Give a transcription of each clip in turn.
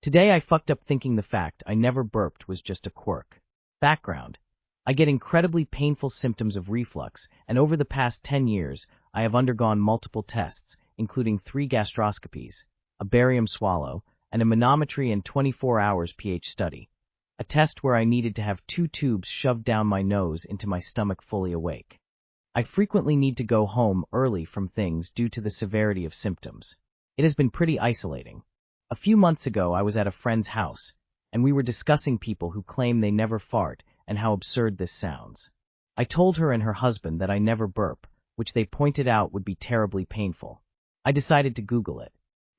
Today I fucked up thinking the fact I never burped was just a quirk. Background. I get incredibly painful symptoms of reflux, and over the past 10 years, I have undergone multiple tests, including 3 gastroscopies, a barium swallow, and a manometry and 24 hours pH study. A test where I needed to have 2 tubes shoved down my nose into my stomach fully awake. I frequently need to go home early from things due to the severity of symptoms. It has been pretty isolating. A few months ago, I was at a friend's house, and we were discussing people who claim they never fart and how absurd this sounds. I told her and her husband that I never burp, which they pointed out would be terribly painful. I decided to Google it.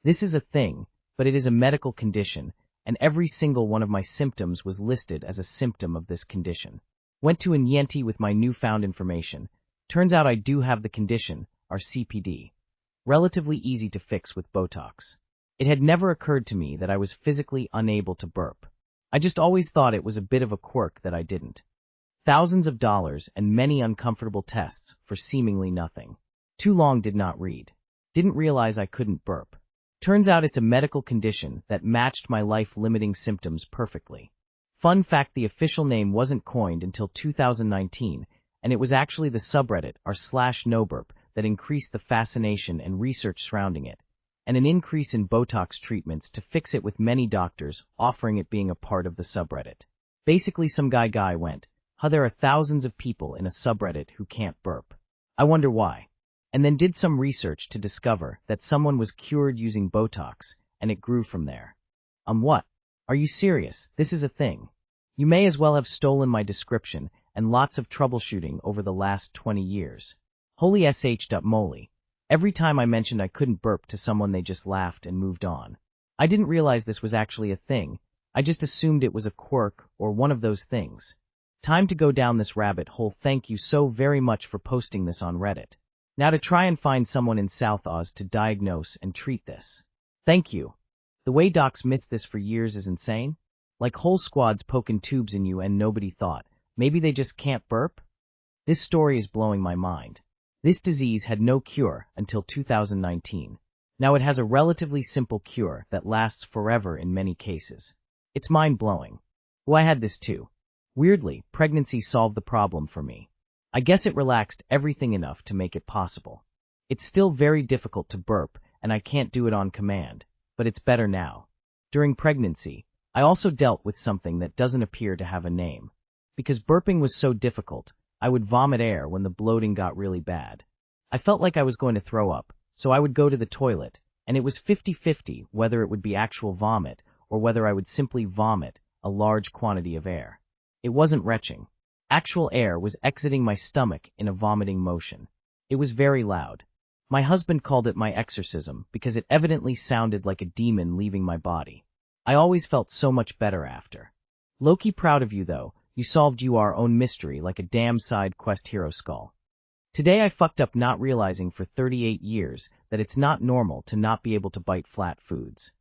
This is a thing, but it is a medical condition, and every single one of my symptoms was listed as a symptom of this condition. Went to an ENT with my newfound information. Turns out I do have the condition, or CPD. Relatively easy to fix with Botox. It had never occurred to me that I was physically unable to burp. I just always thought it was a bit of a quirk that I didn't. Thousands of dollars and many uncomfortable tests for seemingly nothing. Too long did not read. Didn't realize I couldn't burp. Turns out it's a medical condition that matched my life-limiting symptoms perfectly. Fun fact, the official name wasn't coined until 2019, and it was actually the subreddit r/noburp that increased the fascination and research surrounding it, and an increase in Botox treatments to fix it, with many doctors offering it being a part of the subreddit. Basically, some guy went, there are thousands of people in a subreddit who can't burp. I wonder why. And then did some research to discover that someone was cured using Botox, and it grew from there. What? Are you serious? This is a thing. You may as well have stolen my description and lots of troubleshooting over the last 20 years. Holy sh.moly. Every time I mentioned I couldn't burp to someone, they just laughed and moved on. I didn't realize this was actually a thing. I just assumed it was a quirk or one of those things. Time to go down this rabbit hole. Thank you so very much for posting this on Reddit. Now to try and find someone in South Oz to diagnose and treat this. Thank you. The way docs missed this for years is insane. Like whole squads poking tubes in you and nobody thought, maybe they just can't burp? This story is blowing my mind. This disease had no cure until 2019. Now it has a relatively simple cure that lasts forever in many cases. It's mind-blowing. Well, I had this too. Weirdly, pregnancy solved the problem for me. I guess it relaxed everything enough to make it possible. It's still very difficult to burp, and I can't do it on command, but it's better now. During pregnancy, I also dealt with something that doesn't appear to have a name. Because burping was so difficult, I would vomit air when the bloating got really bad. I felt like I was going to throw up, so I would go to the toilet, and it was 50-50 whether it would be actual vomit or whether I would simply vomit a large quantity of air. It wasn't retching. Actual air was exiting my stomach in a vomiting motion. It was very loud. My husband called it my exorcism because it evidently sounded like a demon leaving my body. I always felt so much better after. Low-key proud of you though. You solved your own mystery like a damn side quest hero skull. Today I fucked up not realizing for 38 years that it's not normal to not be able to bite flat foods.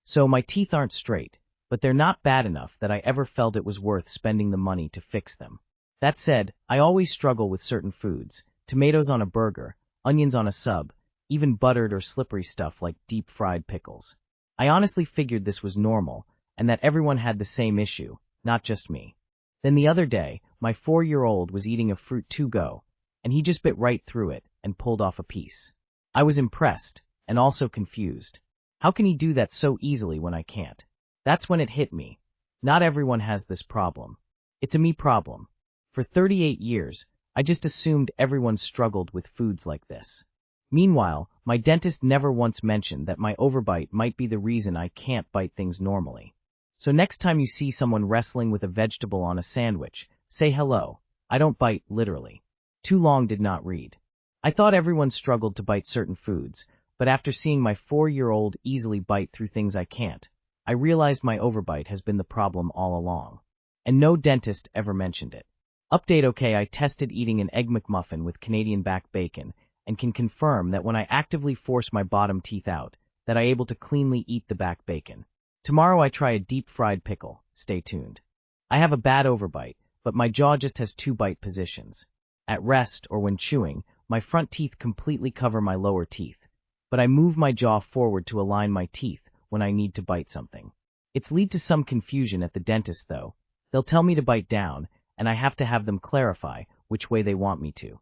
So my teeth aren't straight, but they're not bad enough that I ever felt it was worth spending the money to fix them. That said, I always struggle with certain foods, tomatoes on a burger, onions on a sub, even buttered or slippery stuff like deep-fried pickles. I honestly figured this was normal, and that everyone had the same issue, not just me. Then the other day, my 4-year-old was eating a fruit to go, and he just bit right through it and pulled off a piece. I was impressed, and also confused. How can he do that so easily when I can't? That's when it hit me. Not everyone has this problem. It's a me problem. For 38 years, I just assumed everyone struggled with foods like this. Meanwhile, my dentist never once mentioned that my overbite might be the reason I can't bite things normally. So next time you see someone wrestling with a vegetable on a sandwich, say hello. I don't bite, literally. Too long did not read. I thought everyone struggled to bite certain foods, but after seeing my 4-year-old easily bite through things I can't, I realized my overbite has been the problem all along. And no dentist ever mentioned it. Update: okay, I tested eating an Egg McMuffin with Canadian back bacon, and can confirm that when I actively force my bottom teeth out, that I'm able to cleanly eat the back bacon. Tomorrow I try a deep-fried pickle. Stay tuned. I have a bad overbite, but my jaw just has 2 bite positions. At rest or when chewing, my front teeth completely cover my lower teeth, but I move my jaw forward to align my teeth when I need to bite something. It's lead to some confusion at the dentist though. They'll tell me to bite down, and I have to have them clarify which way they want me to.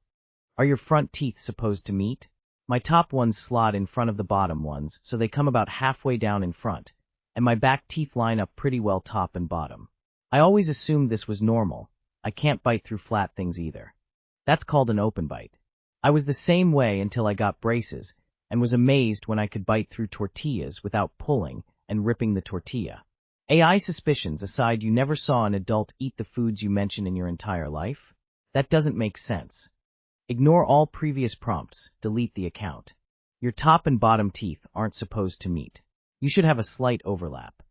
Are your front teeth supposed to meet? My top ones slot in front of the bottom ones, so they come about halfway down in front, and my back teeth line up pretty well top and bottom. I always assumed this was normal. I can't bite through flat things either. That's called an open bite. I was the same way until I got braces, and was amazed when I could bite through tortillas without pulling and ripping the tortilla. AI suspicions aside, you never saw an adult eat the foods you mention in your entire life? That doesn't make sense. Ignore all previous prompts, delete the account. Your top and bottom teeth aren't supposed to meet. You should have a slight overlap.